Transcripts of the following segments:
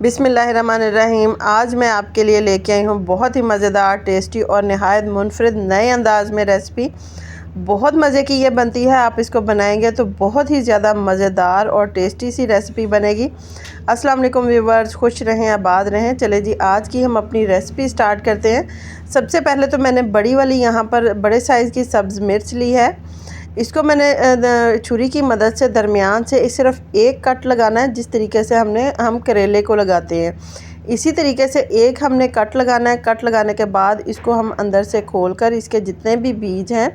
बिस्मिल्लाहिर्रहमानिर्रहीम। आज मैं आपके लिए लेके आई हूँ बहुत ही मज़ेदार, टेस्टी और नहायत मुनफरिद नए अंदाज़ में रेसिपी। बहुत मज़े की ये बनती है। आप इसको बनाएंगे तो बहुत ही ज़्यादा मज़ेदार और टेस्टी सी रेसिपी बनेगी। अस्सलाम वालेकुम व्यूवर्स, खुश रहें, आबाद रहें। चले जी, आज की हम अपनी रेसिपी स्टार्ट करते हैं। सबसे पहले तो मैंने बड़ी वाली यहाँ पर बड़े साइज़ की सब्ज़ मिर्च ली है। इसको मैंने छुरी की मदद से दरमियान से सिर्फ एक कट लगाना है, जिस तरीके से हम करेले को लगाते हैं इसी तरीके से एक हमने कट लगाना है। कट लगाने के बाद इसको हम अंदर से खोलकर इसके जितने भी बीज हैं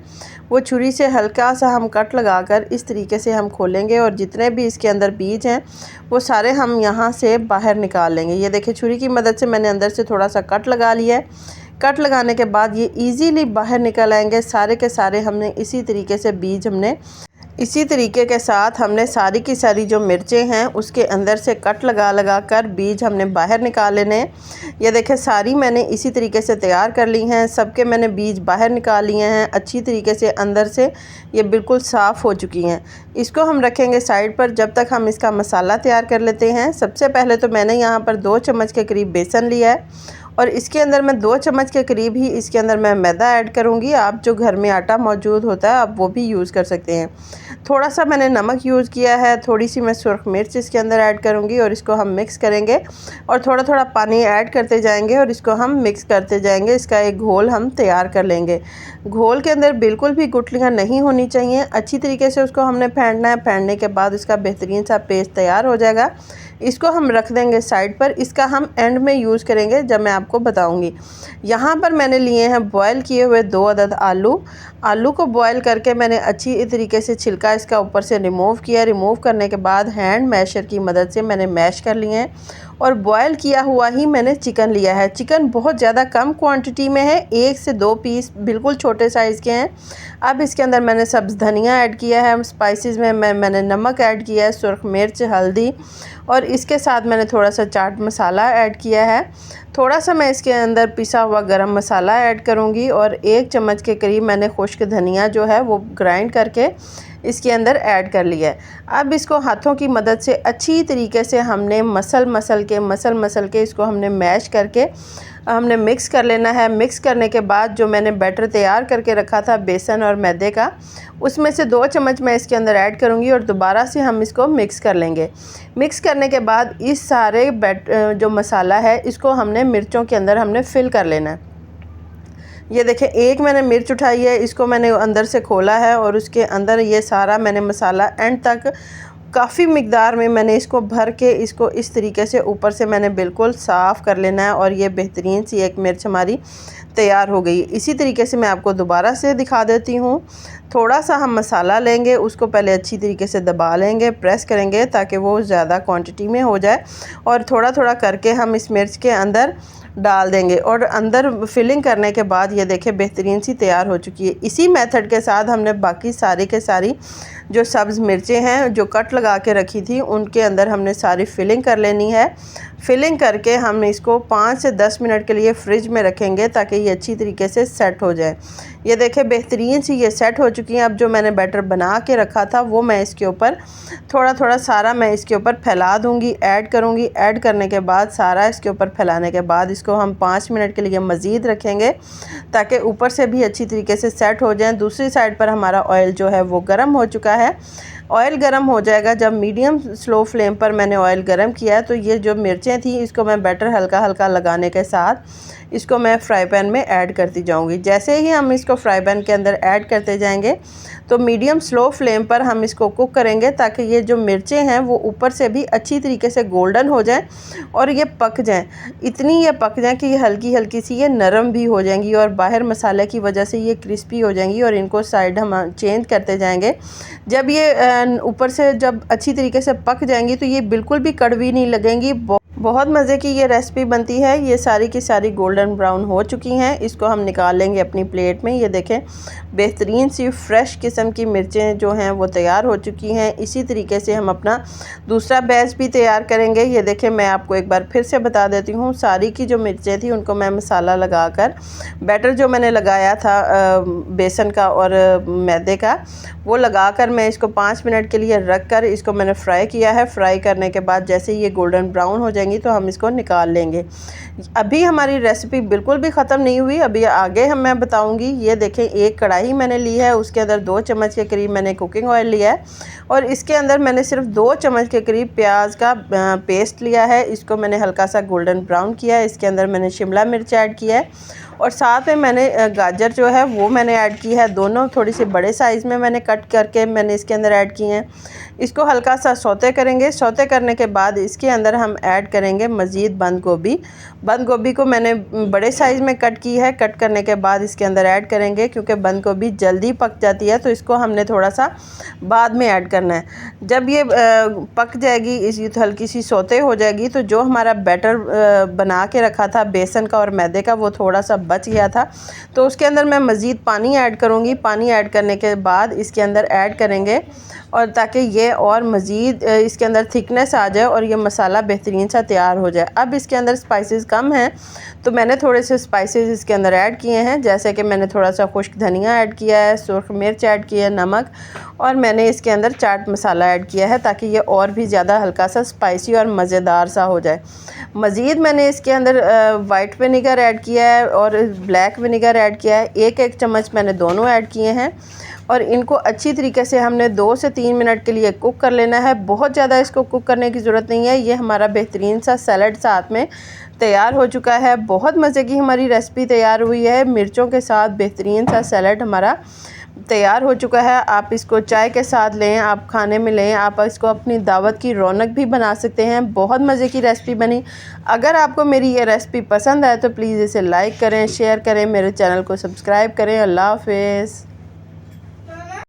वो छुरी से हल्का सा हम कट लगाकर इस तरीके से हम खोलेंगे और जितने भी इसके अंदर बीज हैं वो सारे हम यहाँ से बाहर निकाल लेंगे। ये देखिए, छुरी की मदद से मैंने अंदर से थोड़ा सा कट लगा लिया है। कट लगाने के बाद ये इजीली बाहर निकल आएंगे सारे के सारे। हमने इसी तरीके से बीज इसी तरीके के साथ हमने सारी की सारी जो मिर्चें हैं उसके अंदर से कट लगा कर बीज हमने बाहर निकाल लेने हैं। ये देखें, सारी मैंने इसी तरीके से तैयार कर ली हैं। सबके मैंने बीज बाहर निकाल लिए हैं अच्छी तरीके से, अंदर से ये बिल्कुल साफ़ हो चुकी हैं। इसको हम रखेंगे साइड पर जब तक हम इसका मसाला तैयार कर लेते हैं। सबसे पहले तो मैंने यहाँ पर 2 चम्मच के करीब बेसन लिया है और इसके अंदर मैं 2 चम्मच के करीब ही इसके अंदर मैं मैदा ऐड करूँगी। आप जो घर में आटा मौजूद होता है आप वो भी यूज़ कर सकते हैं। थोड़ा सा मैंने नमक यूज़ किया है, थोड़ी सी मैं सुर्ख मिर्च इसके अंदर ऐड करूँगी और इसको हम मिक्स करेंगे और थोड़ा थोड़ा पानी ऐड करते जाएंगे और इसको हम मिक्स करते जाएंगे। इसका एक घोल हम तैयार कर लेंगे। घोल के अंदर बिल्कुल भी गुठलियाँ नहीं होनी चाहिए, अच्छी तरीके से उसको हमने फेंटना है। फेंटने के बाद इसका बेहतरीन सा पेस्ट तैयार हो जाएगा। इसको हम रख देंगे साइड पर। इसका हम एंड में यूज़ करेंगे जब मैं आपको बताऊंगी। यहाँ पर मैंने लिए हैं बॉयल किए हुए 2 अदद आलू को बॉयल करके मैंने अच्छी तरीके से छिलका इसका ऊपर से रिमूव किया। रिमूव करने के बाद हैंड मैशर की मदद से मैंने मैश कर लिए हैं और बॉयल किया हुआ ही मैंने चिकन लिया है। चिकन बहुत ज़्यादा कम क्वांटिटी में है, 1 से 2 पीस बिल्कुल छोटे साइज़ के हैं। अब इसके अंदर मैंने सब्ज़ धनिया ऐड किया है। स्पाइसेस में मैंने नमक ऐड किया है, सुर्ख मिर्च, हल्दी और इसके साथ मैंने थोड़ा सा चाट मसाला ऐड किया है। थोड़ा सा मैं इसके अंदर पिसा हुआ गरम मसाला ऐड करूँगी और 1 चम्मच के करीब मैंने खुश्क धनिया जो है वो ग्राइंड करके इसके अंदर ऐड कर लिया है। अब इसको हाथों की मदद से अच्छी तरीके से हमने मसल के इसको हमने मैश करके हमने मिक्स कर लेना है। मिक्स करने के बाद जो मैंने बैटर तैयार करके रखा था बेसन और मैदे का, उसमें से 2 चम्मच मैं इसके अंदर ऐड करूँगी और दोबारा से हम इसको मिक्स कर लेंगे। मिक्स करने के बाद इस सारे जो मसाला है इसको हमने मिर्चों के अंदर हमने फिल कर लेना है। ये देखें, एक मैंने मिर्च उठाई है, इसको मैंने अंदर से खोला है और उसके अंदर ये सारा मैंने मसाला एंड तक काफ़ी मिकदार में मैंने इसको भर के इसको इस तरीके से ऊपर से मैंने बिल्कुल साफ़ कर लेना है और ये बेहतरीन सी एक मिर्च हमारी तैयार हो गई। इसी तरीके से मैं आपको दोबारा से दिखा देती हूँ। थोड़ा सा हम मसाला लेंगे, उसको पहले अच्छी तरीके से दबा लेंगे, प्रेस करेंगे ताकि वो ज़्यादा क्वांटिटी में हो जाए और थोड़ा थोड़ा करके हम इस मिर्च के अंदर डाल देंगे और अंदर फिलिंग करने के बाद ये देखें बेहतरीन सी तैयार हो चुकी है। इसी मेथड के साथ हमने बाकी सारी के सारी जो सब्ज़ मिर्चें हैं जो कट लगा के रखी थी उनके अंदर हमने सारी फिलिंग कर लेनी है। फिलिंग करके हम इसको 5 से 10 मिनट के लिए फ्रिज में रखेंगे ताकि ये अच्छी तरीके से सेट हो जाए। ये देखें बेहतरीन सी ये सेट हो चुकी हैं। अब जो मैंने बैटर बना के रखा था वो मैं इसके ऊपर थोड़ा थोड़ा सारा मैं इसके ऊपर फैला दूंगी, ऐड करूंगी। ऐड करने के बाद सारा इसके ऊपर फैलाने के बाद इसको हम 5 मिनट के लिए मज़ीद रखेंगे ताकि ऊपर से भी अच्छी तरीके से सेट हो जाए। दूसरी साइड पर हमारा ऑयल जो है वो गर्म हो चुका है। ऑयल गरम हो जाएगा जब मीडियम स्लो फ्लेम पर मैंने ऑयल गरम किया है तो ये जो मिर्चें थी इसको मैं बैटर हल्का हल्का लगाने के साथ इसको मैं फ्राई पैन में ऐड करती जाऊंगी। जैसे ही हम इसको फ्राई पैन के अंदर ऐड करते जाएंगे तो मीडियम स्लो फ्लेम पर हम इसको कुक करेंगे ताकि ये जो मिर्चें हैं वो ऊपर से भी अच्छी तरीके से गोल्डन हो जाएं और ये पक जाएं। इतनी ये पक जाएं कि ये हल्की हल्की सी ये नरम भी हो जाएंगी और बाहर मसाले की वजह से ये क्रिस्पी हो जाएंगी और इनको साइड हम चेंज करते जाएंगे। जब ये ऊपर से जब अच्छी तरीके से पक जाएंगी तो ये बिल्कुल भी कड़वी नहीं लगेंगी। बहुत मज़े की ये रेसिपी बनती है। ये सारी की सारी गोल्डन ब्राउन हो चुकी हैं। इसको हम निकाल लेंगे अपनी प्लेट में। ये देखें बेहतरीन सी फ्रेश किस्म की मिर्चें जो हैं वो तैयार हो चुकी हैं। इसी तरीके से हम अपना दूसरा बैच भी तैयार करेंगे। ये देखें, मैं आपको एक बार फिर से बता देती हूँ। सारी की जो मिर्चें थी उनको मैं मसाला लगाकर बैटर जो मैंने लगाया था बेसन का और मैदे का वो लगाकर मैं इसको 5 मिनट के लिए रख कर इसको मैंने फ्राई किया है। फ्राई करने के बाद जैसे ये गोल्डन ब्राउन हो जाएंगी जाएंगी तो हम इसको निकाल लेंगे। अभी हमारी रेसिपी बिल्कुल भी ख़त्म नहीं हुई, अभी आगे मैं बताऊंगी। ये देखें, एक कढ़ाई मैंने ली है, उसके अंदर 2 चम्मच के करीब मैंने कुकिंग ऑयल लिया है और इसके अंदर मैंने सिर्फ 2 चम्मच के करीब प्याज का पेस्ट लिया है। इसको मैंने हल्का सा गोल्डन ब्राउन किया है। इसके अंदर मैंने शिमला मिर्च ऐड किया है और साथ में मैंने गाजर जो है वो मैंने ऐड की है। दोनों थोड़ी सी बड़े साइज़ में मैंने कट करके मैंने इसके अंदर ऐड किए हैं। इसको हल्का सा सौते करेंगे। सौते करने के बाद इसके अंदर हम ऐड करेंगे मज़ीद बंद गोभी। बंद गोभी को मैंने बड़े साइज़ में कट की है। कट करने के बाद इसके अंदर ऐड करेंगे, क्योंकि बंद गोभी जल्दी पक जाती है तो इसको हमने थोड़ा सा बाद में ऐड करना है। जब ये पक जाएगी, इसी हल्की सी सौते हो जाएगी, तो जो हमारा बैटर बना के रखा था बेसन का और मैदे का, वो थोड़ा सा बच गया था, तो उसके अंदर मैं मज़ीद पानी ऐड करूँगी। पानी ऐड करने के बाद इसके अंदर ऐड करेंगे और ताकि ये और मज़ीद इसके अंदर थिकनेस आ जाए और ये मसाला बेहतरीन सा तैयार हो जाए। अब इसके अंदर स्पाइसेस कम हैं तो मैंने थोड़े से स्पाइसेस इसके अंदर ऐड किए हैं, जैसे कि मैंने थोड़ा सा खुश्क धनिया ऐड किया है, सुर्ख मिर्च ऐड की है, नमक, और मैंने इसके अंदर चाट मसाला ऐड किया है ताकि ये और भी ज़्यादा हल्का सा स्पाइसी और मज़ेदार सा हो जाए। मज़ीद मैंने इसके अंदर वाइट विनेगर ऐड किया है और ब्लैक विनेगर ऐड किया है। 1-1 चम्मच मैंने दोनों ऐड किए हैं और इनको अच्छी तरीके से हमने 2 से 3 मिनट के लिए कुक कर लेना है। बहुत ज़्यादा इसको कुक करने की ज़रूरत नहीं है। ये हमारा बेहतरीन सा सैलड साथ में तैयार हो चुका है। बहुत मज़े की हमारी रेसिपी तैयार हुई है। मिर्चों के साथ बेहतरीन सा सैलड हमारा तैयार हो चुका है। आप इसको चाय के साथ लें, आप खाने में लें, आप इसको अपनी दावत की रौनक भी बना सकते हैं। बहुत मज़े की रेसिपी बनी। अगर आपको मेरी ये रेसिपी पसंद आए तो प्लीज़ इसे लाइक करें, शेयर करें, मेरे चैनल को सब्सक्राइब करें। अल्लाह हाफ़िज़।